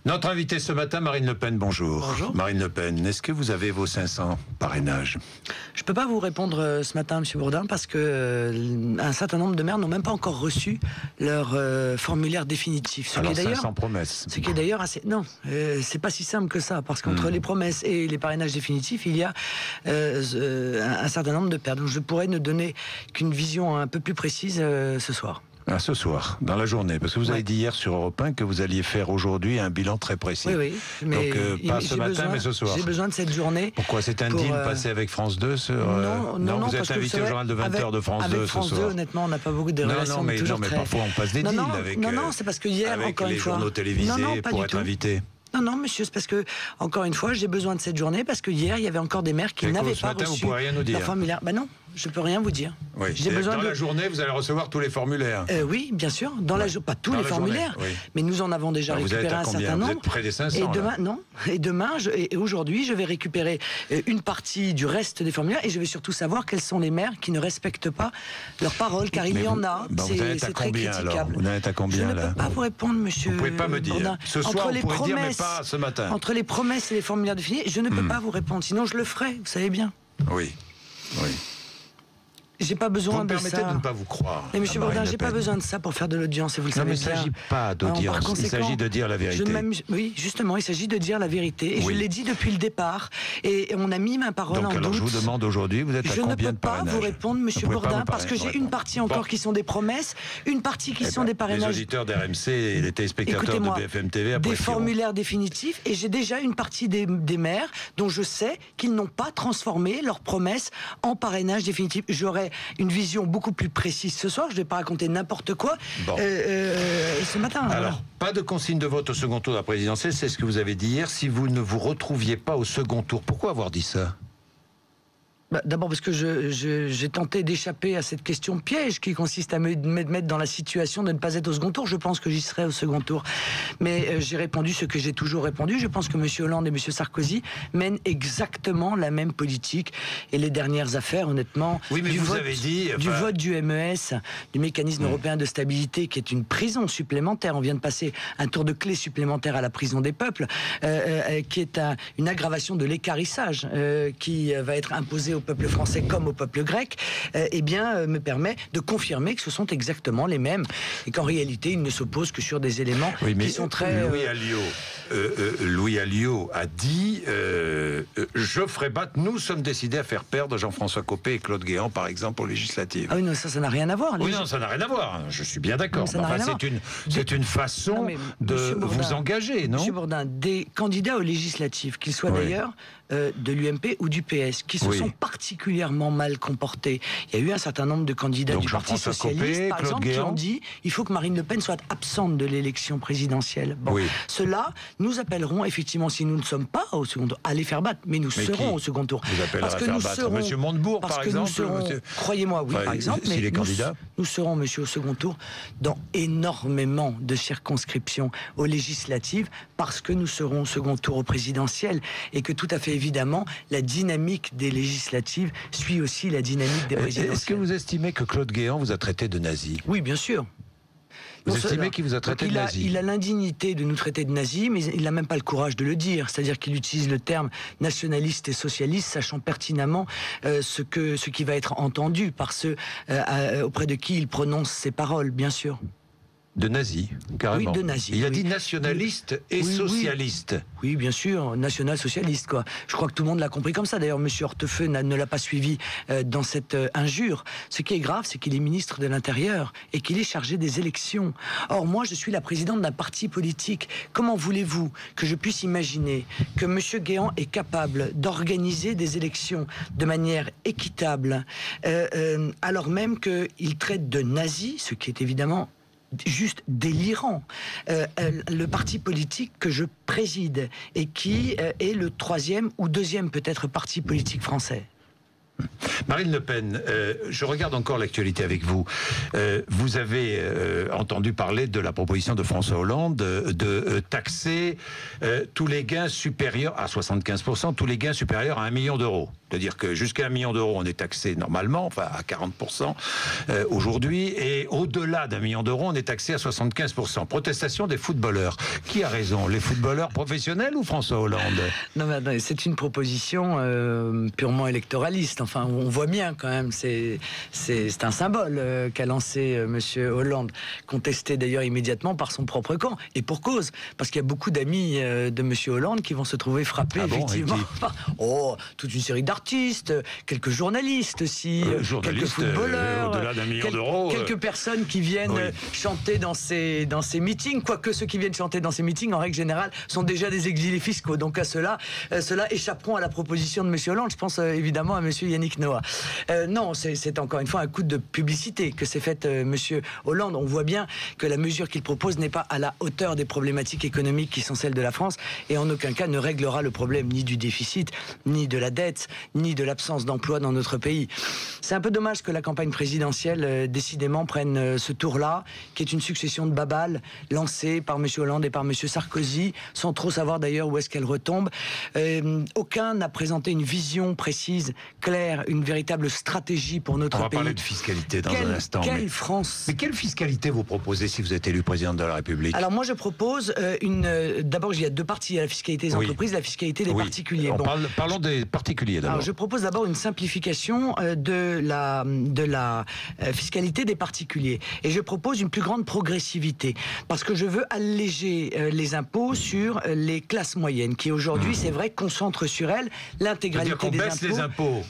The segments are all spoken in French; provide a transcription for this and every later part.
Notre invitée ce matin, Marine Le Pen, bonjour. Bonjour. Marine Le Pen, est-ce que vous avez vos 500 parrainages? Je ne peux pas vous répondre ce matin, M. Bourdin, parce que un certain nombre de maires n'ont même pas encore reçu leur formulaire définitif. Alors 500 promesses. Ce qui est d'ailleurs assez... Non, c'est pas si simple que ça, parce qu'entre les promesses et les parrainages définitifs, il y a un certain nombre de paires. Donc je pourrais ne donner qu'une vision un peu plus précise ce soir. Ah, ce soir, dans la journée, parce que vous avez dit hier sur Europe 1 que vous alliez faire aujourd'hui un bilan très précis. Oui, mais donc pas ce matin, mais ce soir. J'ai besoin de cette journée. Pourquoi? C'est un deal passé avec France 2 sur, Non, vous êtes invité au journal de 20h de France 2 ce soir. France 2, honnêtement, on n'a pas beaucoup de relations. Non, mais parfois on passe des deals avec, c'est parce que hier, encore les une fois, journaux télévisés pour être invité. Non, monsieur, c'est parce que, encore une fois, j'ai besoin de cette journée, parce que hier, il y avait encore des maires qui n'avaient pas reçu leur formulaire. Ben non, je peux rien vous dire. Oui. J'ai besoin dans la journée, vous allez recevoir tous les formulaires. Oui, bien sûr, dans la pas tous les formulaires, mais nous en avons déjà récupéré un certain nombre. Vous êtes près des 500. Et demain, et aujourd'hui, je vais récupérer une partie du reste des formulaires, et je vais surtout savoir quels sont les maires qui ne respectent pas leurs paroles, car il y en a. C'est très critiquable. Vous en êtes à combien, là? Je ne peux pas vous répondre, monsieur. Vous ne pouvez pas me dire. Ce soir, vous pourrez dire, mais pas ce matin. Entre les promesses et les formulaires définis, je ne peux pas vous répondre, sinon je le ferai, vous savez bien. Oui. J'ai pas besoin de ça. Vous me permettez de ne pas vous croire. Mais monsieur Bourdin, j'ai pas besoin de ça pour faire de l'audience, et vous le savez bien. Non, mais il ne s'agit pas d'audience, il s'agit de dire la vérité. Oui, justement, il s'agit de dire la vérité. Et je l'ai dit depuis le départ. Et on a mis ma parole en doute. Alors je vous demande aujourd'hui, vous êtes à combien de parrainages? Je ne peux pas vous répondre, monsieur Bourdin, parce que j'ai une partie encore qui sont des promesses, une partie qui sont des parrainages. Les auditeurs d'RMC et les téléspectateurs de BFM TV des formulaires définitifs, et j'ai déjà une partie des maires dont je sais qu'ils n'ont pas transformé leurs promesses en parrainage définitif. J'aurai une vision beaucoup plus précise ce soir, je ne vais pas raconter n'importe quoi ce matin. Alors, pas de consigne de vote au second tour de la présidentielle, c'est ce que vous avez dit hier, si vous ne vous retrouviez pas au second tour. Pourquoi avoir dit ça? D'abord parce que j'ai tenté d'échapper à cette question piège qui consiste à me mettre dans la situation de ne pas être au second tour. Je pense que j'y serai au second tour. Mais j'ai répondu ce que j'ai toujours répondu. Je pense que M. Hollande et M. Sarkozy mènent exactement la même politique. Et les dernières affaires, honnêtement, du vote du MES, du mécanisme européen de stabilité, qui est une prison supplémentaire. On vient de passer un tour de clé supplémentaire à la prison des peuples, qui est une aggravation de l'équarrissage qui va être imposée au peuple français comme au peuple grec, me permet de confirmer que ce sont exactement les mêmes, et qu'en réalité, ils ne s'opposent que sur des éléments qui sont très... Louis Alliot a dit Geoffrey Bapt, nous sommes décidés à faire perdre Jean-François Copé et Claude Guéant, par exemple, aux législatives. Ah oui, non, ça n'a rien à voir. Oui, non, ça n'a rien à voir. Je suis bien d'accord. C'est une façon de vous engager, non? Monsieur Bourdin, des candidats aux législatives, qu'ils soient d'ailleurs de l'UMP ou du PS, qui se sont particulièrement mal comportés. Il y a eu un certain nombre de candidats du Parti Socialiste, par exemple, qui ont dit il faut que Marine Le Pen soit absente de l'élection présidentielle. Ceux-là, nous appellerons effectivement, si nous ne sommes pas au second tour, à les faire battre, mais nous serons au second tour. Vous appellerez à faire battre Monsieur Montebourg, par exemple? Croyez-moi, oui, par exemple, mais nous serons, monsieur, au second tour dans énormément de circonscriptions aux législatives, parce que nous serons au second tour au présidentiel, et que tout à fait évidemment, la dynamique des législatives suit aussi la dynamique des présidentielles. Est-ce que vous estimez que Claude Guéant vous a traité de nazi? Oui, bien sûr. Vous estimez qu'il vous a traité de nazi? Il a l'indignité de nous traiter de nazi, mais il n'a même pas le courage de le dire. C'est-à-dire qu'il utilise le terme nationaliste et socialiste, sachant pertinemment ce qui va être entendu par ceux auprès de qui il prononce ces paroles, bien sûr. De nazi, carrément. Oui, de nazi. Il a dit nationaliste et socialiste. Oui, bien sûr, national-socialiste, quoi. Je crois que tout le monde l'a compris comme ça. D'ailleurs, M. Hortefeux ne l'a pas suivi dans cette injure. Ce qui est grave, c'est qu'il est ministre de l'Intérieur et qu'il est chargé des élections. Or, moi, je suis la présidente d'un parti politique. Comment voulez-vous que je puisse imaginer que M. Guéant est capable d'organiser des élections de manière équitable, alors même qu'il traite de nazi, ce qui est évidemment juste délirant, le parti politique que je préside et qui est le troisième ou deuxième peut-être parti politique français. Marine Le Pen, je regarde encore l'actualité avec vous. Vous avez entendu parler de la proposition de François Hollande de taxer tous les gains supérieurs à 75%, tous les gains supérieurs à 1 million d'euros C'est-à-dire que jusqu'à 1 million d'euros, on est taxé normalement, enfin à 40% aujourd'hui, et au-delà d'1 million d'euros, on est taxé à 75%. Protestation des footballeurs. Qui a raison, les footballeurs professionnels ou François Hollande? Non, mais attendez, c'est une proposition purement électoraliste. Enfin, on voit bien quand même, c'est un symbole qu'a lancé Monsieur Hollande, contesté d'ailleurs immédiatement par son propre camp. Et pour cause, parce qu'il y a beaucoup d'amis de Monsieur Hollande qui vont se trouver frappés, effectivement. Toute une série d'artistes, quelques journalistes aussi, quelques footballeurs, au-delà d'1 million d'euros. Quelques personnes qui viennent chanter dans ces meetings, quoique ceux qui viennent chanter dans ces meetings, en règle générale, sont déjà des exilés fiscaux. Donc à ceux-là échapperont à la proposition de M. Hollande. Je pense évidemment à M. Yannick Noah. Non, c'est encore une fois un coup de publicité que s'est faite M. Hollande. On voit bien que la mesure qu'il propose n'est pas à la hauteur des problématiques économiques qui sont celles de la France et en aucun cas ne réglera le problème ni du déficit, ni de la dette, ni de l'absence d'emploi dans notre pays. C'est un peu dommage que la campagne présidentielle décidément prenne ce tour-là, qui est une succession de babales lancées par M. Hollande et par M. Sarkozy, sans trop savoir d'ailleurs où est-ce qu'elle retombe. Aucun n'a présenté une vision précise, claire, une véritable stratégie pour notre pays. On va parler de fiscalité dans un instant. Mais quelle fiscalité vous proposez si vous êtes élu président de la République? Alors moi je propose d'abord il y a deux parties à la fiscalité des entreprises, la fiscalité des particuliers. Parlons des particuliers d'abord. Alors je propose d'abord une simplification de la fiscalité des particuliers et je propose une plus grande progressivité parce que je veux alléger les impôts sur les classes moyennes qui aujourd'hui c'est vrai concentrent sur elles l'intégralité des impôts. Les impôts.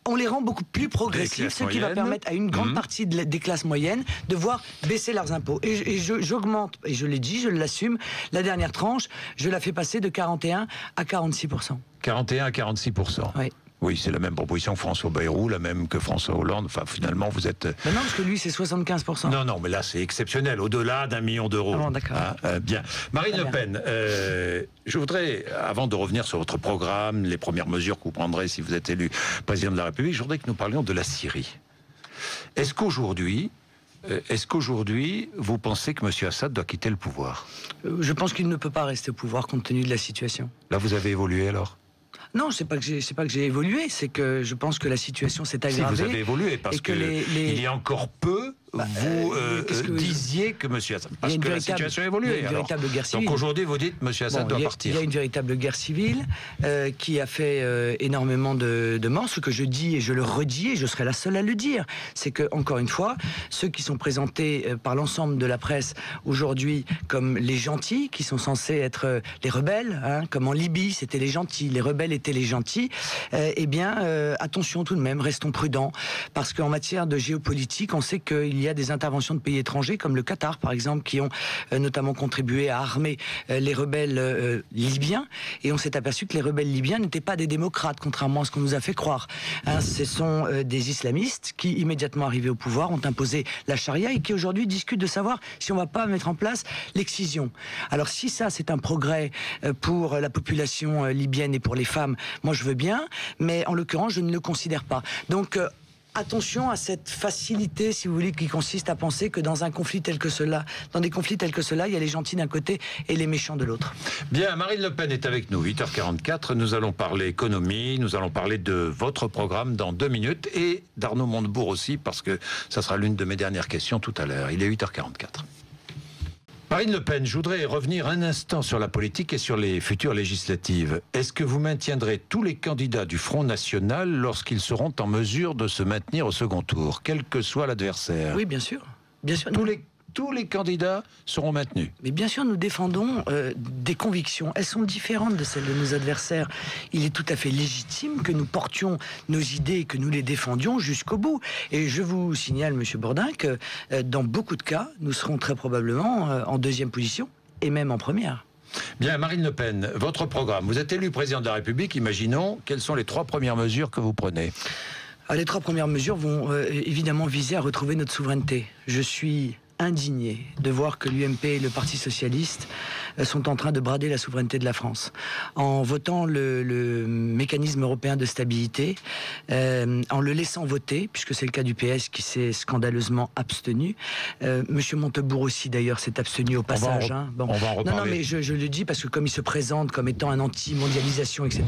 On les rend beaucoup plus progressifs, ce qui va permettre à une grande partie des classes moyennes de voir baisser leurs impôts. Et j'augmente, et je l'ai dit, je l'assume, la dernière tranche, je la fais passer de 41 à 46%. 41 à 46%. Oui. Oui, c'est la même proposition que François Bayrou, la même que François Hollande. Enfin, finalement, vous êtes... Mais non, parce que lui, c'est 75%. Non, mais là, c'est exceptionnel, au-delà d'1 million d'euros. Ah bon, d'accord. Bien. Marine Le Pen, je voudrais, avant de revenir sur votre programme, les premières mesures que vous prendrez si vous êtes élu président de la République, je voudrais que nous parlions de la Syrie. Est-ce qu'aujourd'hui, vous pensez que M. Assad doit quitter le pouvoir? Je pense qu'il ne peut pas rester au pouvoir compte tenu de la situation. Là, vous avez évolué alors? Non, c'est pas que j'ai évolué, c'est que je pense que la situation s'est aggravée. Si vous avez évolué, parce que il y a encore peu, vous disiez que M. Assad... Parce que la situation a évolué. Il y a une véritable guerre civile. Donc aujourd'hui, vous dites M. Assad doit partir. Il y a une véritable guerre civile qui a fait énormément de morts. Ce que je dis, et je le redis, et je serai la seule à le dire, c'est que, encore une fois, ceux qui sont présentés par l'ensemble de la presse aujourd'hui comme les gentils, qui sont censés être les rebelles, comme en Libye, c'était les gentils, les rebelles étaient les gentils, attention tout de même, restons prudents, parce qu'en matière de géopolitique, on sait qu'il y a des interventions de pays étrangers, comme le Qatar par exemple, qui ont notamment contribué à armer les rebelles libyens, et on s'est aperçu que les rebelles libyens n'étaient pas des démocrates, contrairement à ce qu'on nous a fait croire. Ce sont des islamistes qui, immédiatement arrivés au pouvoir, ont imposé la charia et qui aujourd'hui discutent de savoir si on ne va pas mettre en place l'excision. Alors si ça c'est un progrès pour la population libyenne et pour les femmes, moi je veux bien, mais en l'occurrence je ne le considère pas. Donc attention à cette facilité, si vous voulez, qui consiste à penser que dans un conflit tel que cela, dans des conflits tels que cela, il y a les gentils d'un côté et les méchants de l'autre. Bien, Marine Le Pen est avec nous, 8h44. Nous allons parler économie, nous allons parler de votre programme dans 2 minutes et d'Arnaud Montebourg aussi, parce que ça sera l'une de mes dernières questions tout à l'heure. Il est 8h44. Marine Le Pen, je voudrais revenir un instant sur la politique et sur les futures législatives. Est-ce que vous maintiendrez tous les candidats du Front National lorsqu'ils seront en mesure de se maintenir au second tour, quel que soit l'adversaire? Oui, bien sûr. Bien sûr. Tous les candidats seront maintenus. Mais bien sûr, nous défendons des convictions. Elles sont différentes de celles de nos adversaires. Il est tout à fait légitime que nous portions nos idées et que nous les défendions jusqu'au bout. Et je vous signale, Monsieur Bourdin, que dans beaucoup de cas, nous serons très probablement en 2e position et même en 1re. Bien, Marine Le Pen, votre programme. Vous êtes élu président de la République, imaginons. Quelles sont les 3 premières mesures que vous prenez? Les 3 premières mesures vont évidemment viser à retrouver notre souveraineté. Je suis indigné de voir que l'UMP et le Parti Socialiste sont en train de brader la souveraineté de la France. En votant le mécanisme européen de stabilité, en le laissant voter, puisque c'est le cas du PS qui s'est scandaleusement abstenu. Monsieur Montebourg aussi d'ailleurs s'est abstenu au passage. On va en reparler. Non, mais je le dis parce que comme il se présente comme étant un anti-mondialisation, etc.,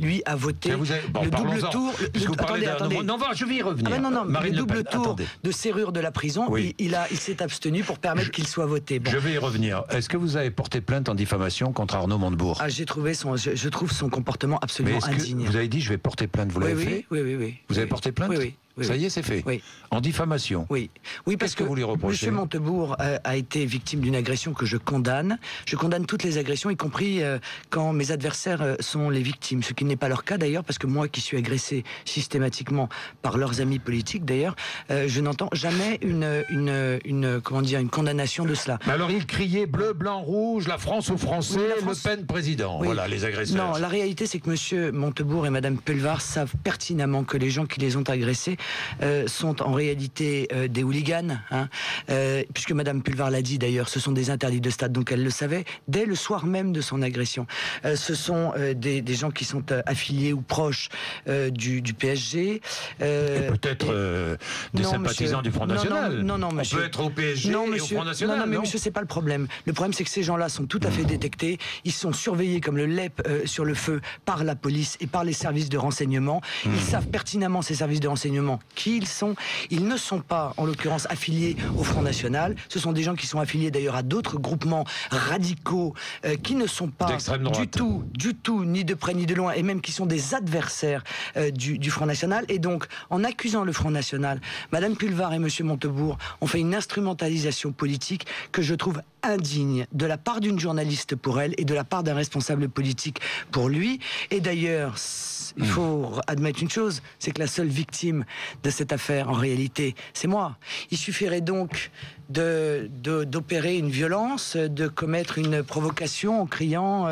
lui a voté le double tour... Attendez. Non, je vais y revenir. Le double tour de serrure de la prison, oui. il s'est abstenu pour permettre qu'il soit voté. Bon. Je vais y revenir. Est-ce que vous avez porté plainte en diffamation contre Arnaud Montebourg? Je trouve son comportement absolument indigne. Vous avez dit je vais porter plainte, vous l'avez fait? Oui. Vous avez porté plainte? Oui. Ça y est, c'est fait. Oui. En diffamation. Oui, parce que vous lui reprochez? M. Montebourg a été victime d'une agression que je condamne. Je condamne toutes les agressions, y compris quand mes adversaires sont les victimes. Ce qui n'est pas leur cas d'ailleurs, parce que moi qui suis agressé systématiquement par leurs amis politiques d'ailleurs, je n'entends jamais une condamnation de cela. Mais alors il criait bleu, blanc, rouge, la France aux Français, Le Pen président. Oui. Voilà les agresseurs. Non, la réalité c'est que M. Montebourg et Mme Pulvar savent pertinemment que les gens qui les ont agressés sont en réalité des hooligans, puisque Madame Pulvar l'a dit d'ailleurs, ce sont des interdits de stade, donc elle le savait dès le soir même de son agression. Ce sont des gens qui sont affiliés ou proches du PSG. Et peut-être des sympathisants du Front National. Non, monsieur. On peut être au PSG et au Front National. Non, mais monsieur, c'est pas le problème. Le problème, c'est que ces gens-là sont tout à fait détectés. Ils sont surveillés comme le lait sur le feu par la police et par les services de renseignement. Ils savent pertinemment, ces services de renseignement, qui ils sont. Ils ne sont pas, en l'occurrence, affiliés au Front National. Ce sont des gens qui sont affiliés d'ailleurs à d'autres groupements radicaux qui ne sont pas du tout, ni de près ni de loin, et même qui sont des adversaires du Front National. Et donc, en accusant le Front National, Madame Pulvar et Monsieur Montebourg ont fait une instrumentalisation politique que je trouve indigne de la part d'une journaliste pour elle et de la part d'un responsable politique pour lui. Et d'ailleurs, il faut admettre une chose, c'est que la seule victime de cette affaire, en réalité, c'est moi. Il suffirait donc d'opérer une violence, de commettre une provocation en criant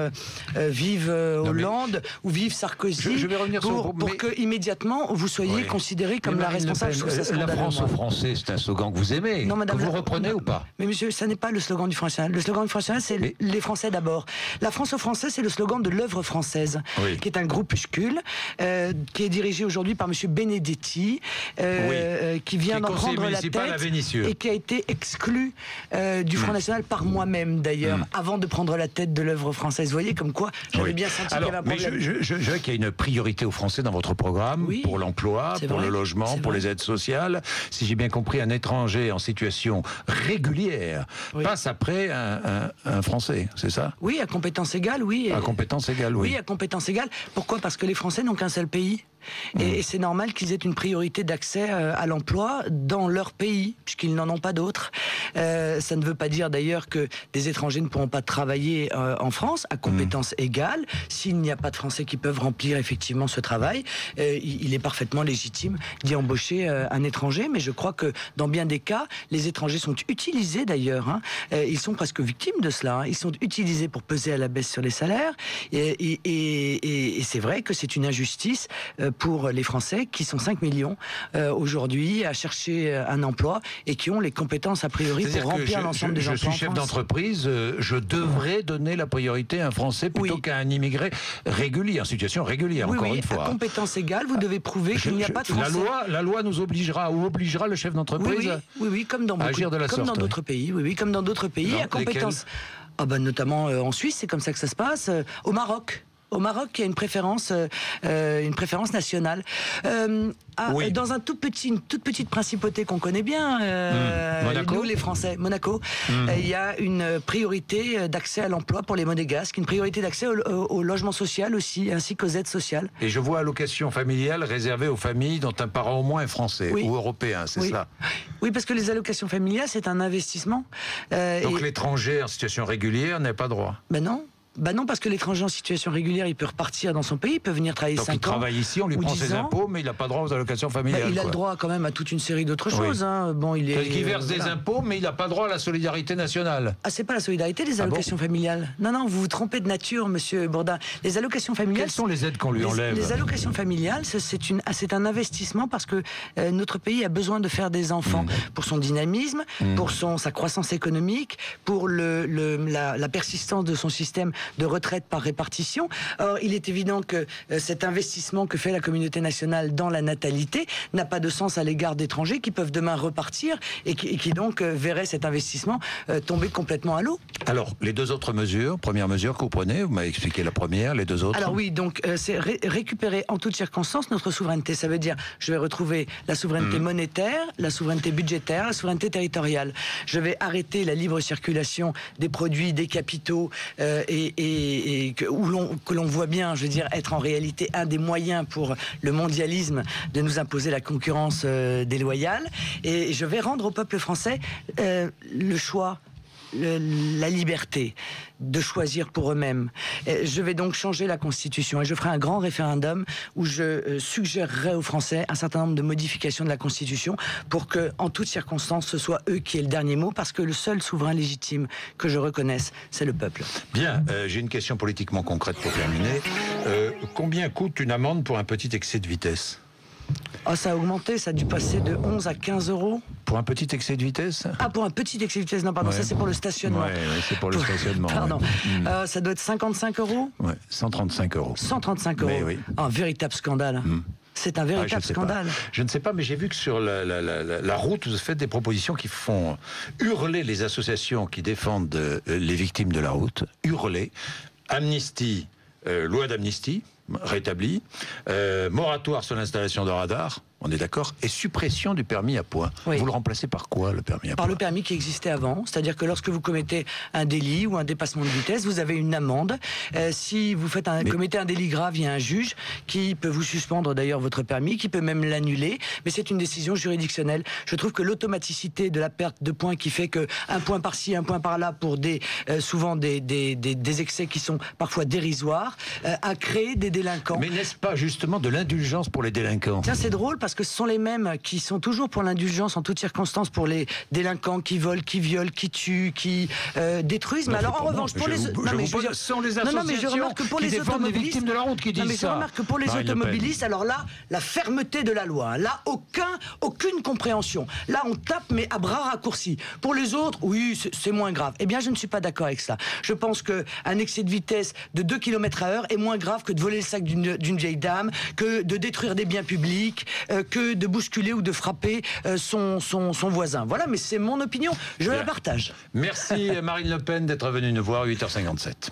vive Hollande ou vive Sarkozy, je vais revenir pour que immédiatement vous soyez considéré comme la responsable. La France aux Français, c'est un slogan que vous aimez, que vous reprenez ou pas? Mais monsieur, ça n'est pas le slogan du Front National. Le slogan du Front National, c'est les Français d'abord. La France aux Français, c'est le slogan de l'œuvre française, qui est un groupuscule qui est dirigé aujourd'hui par monsieur Benedetti, qui vient d'en prendre la tête et qui a été exclu du Front National par moi-même d'ailleurs, avant de prendre la tête de l'œuvre française. Vous voyez comme quoi j'avais bien senti qu'il y avait un problème. Mais je vois qu'il y a une priorité aux Français dans votre programme, pour l'emploi, pour le logement, pour les aides sociales. Si j'ai bien compris, un étranger en situation régulière passe après un Français, c'est ça? Oui, à compétence égale, oui. À compétence égale, oui. Oui, à compétence égale. Pourquoi? Parce que les Français n'ont qu'un seul pays. Et c'est normal qu'ils aient une priorité d'accès à l'emploi dans leur pays, puisqu'ils n'en ont pas d'autres. Ça ne veut pas dire d'ailleurs que des étrangers ne pourront pas travailler en France à compétence égale. S'il n'y a pas de Français qui peuvent remplir effectivement ce travail, il est parfaitement légitime d'y embaucher un étranger. Mais je crois que dans bien des cas, les étrangers sont utilisés d'ailleurs. Ils sont presque victimes de cela. Ils sont utilisés pour peser à la baisse sur les salaires. Et c'est vrai que c'est une injustice pour les Français qui sont 5 millions aujourd'hui à chercher un emploi et qui ont les compétences a priori pour remplir l'ensemble des emplois en France. Je suis chef d'entreprise, je devrais donner la priorité à un Français plutôt qu'à un immigré régulier, en situation régulière, encore une fois. À compétence égale, vous devez prouver qu'il n'y a pas de Français. La loi nous obligera ou obligera le chef d'entreprise comme dans à agir de la sorte. Comme dans d'autres pays, comme dans d'autres pays, à compétence. Notamment en Suisse, c'est comme ça que ça se passe. Au Maroc. Au Maroc, il y a une préférence nationale. Dans une toute petite principauté qu'on connaît bien, nous les Français, Monaco, il y a une priorité d'accès à l'emploi pour les Monégasques, une priorité d'accès au logement social aussi, ainsi qu'aux aides sociales. Et je vois allocation familiale réservée aux familles dont un parent au moins est français ou européen, c'est cela? Oui, parce que les allocations familiales, c'est un investissement. Donc l'étranger en situation régulière n'a pas droit? Ben non. Bah non, parce que l'étranger en situation régulière, il peut repartir dans son pays, il peut venir travailler 5 ans. Donc il travaille ici, on lui prend ses impôts, mais il n'a pas droit aux allocations familiales. Bah, il a le droit quand même à toute une série d'autres choses. Hein. Bon, il est. Il verse des impôts, mais il n'a pas droit à la solidarité nationale. Ah, c'est pas la solidarité, les allocations familiales. Non, vous vous trompez de nature, monsieur Bourdin. Les allocations familiales. Quelles sont les aides qu'on lui enlève? Les allocations familiales, c'est un investissement parce que notre pays a besoin de faire des enfants pour son dynamisme, pour sa croissance économique, pour la persistance de son système de retraite par répartition. Or, il est évident que cet investissement que fait la communauté nationale dans la natalité n'a pas de sens à l'égard d'étrangers qui peuvent demain repartir et qui donc verraient cet investissement tomber complètement à l'eau. Alors, les deux autres mesures, première mesure que vous prenez, vous m'avez expliqué la première, les deux autres. Alors oui, donc c'est récupérer en toutes circonstances notre souveraineté. Ça veut dire, je vais retrouver la souveraineté monétaire, la souveraineté budgétaire, la souveraineté territoriale. Je vais arrêter la libre circulation des produits, des capitaux, que l'on voit bien, je veux dire, être en réalité un des moyens pour le mondialisme de nous imposer la concurrence déloyale. Et je vais rendre au peuple français le choix, la liberté de choisir pour eux-mêmes. Je vais donc changer la Constitution et je ferai un grand référendum où je suggérerai aux Français un certain nombre de modifications de la Constitution pour que, en toutes circonstances, ce soit eux qui aient le dernier mot, parce que le seul souverain légitime que je reconnaisse, c'est le peuple. Bien, j'ai une question politiquement concrète pour terminer. Combien coûte une amende pour un petit excès de vitesse ? Oh, ça a augmenté, ça a dû passer de 11 à 15 euros. Pour un petit excès de vitesse? Ah, pour un petit excès de vitesse, non, pardon, ça c'est pour le stationnement. Ouais, c'est pour le stationnement. Pardon. Ça doit être 55 euros? Ouais, 135 euros. 135 euros. Oui. Un véritable scandale. C'est un véritable scandale. Je ne sais pas, mais j'ai vu que sur la route, vous faites des propositions qui font hurler les associations qui défendent les victimes de la route. Hurler. Amnistie, loi d'amnistie rétablie, moratoire sur l'installation de radars, on est d'accord, et suppression du permis à points. Oui. Vous le remplacez par quoi, le permis à points? Par le permis qui existait avant, c'est-à-dire que lorsque vous commettez un délit ou un dépassement de vitesse, vous avez une amende. Si vous commettez un délit grave, il y a un juge qui peut vous suspendre d'ailleurs votre permis, qui peut même l'annuler, mais c'est une décision juridictionnelle. Je trouve que l'automaticité de la perte de points qui fait que un point par-ci, un point par-là pour souvent des excès qui sont parfois dérisoires, a créé des délinquants. Mais n'est-ce pas justement de l'indulgence pour les délinquants? Tiens, c'est drôle parce que ce sont les mêmes qui sont toujours pour l'indulgence en toutes circonstances pour les délinquants qui volent, qui violent, qui tuent, qui détruisent. Mais alors en revanche, pour les ce sont les associations qui défendent les victimes de la route qui disent ça. Je remarque que pour les automobilistes, alors là, la fermeté de la loi, là, aucune compréhension. Là, on tape, mais à bras raccourcis. Pour les autres, oui, c'est moins grave. Eh bien, je ne suis pas d'accord avec ça. Je pense qu'un excès de vitesse de 2 km/h est moins grave que de voler le sac d'une vieille dame, que de détruire des biens publics, que de bousculer ou de frapper son voisin. Voilà, mais c'est mon opinion, je la partage. Merci Marine Le Pen d'être venue nous voir à 8h57.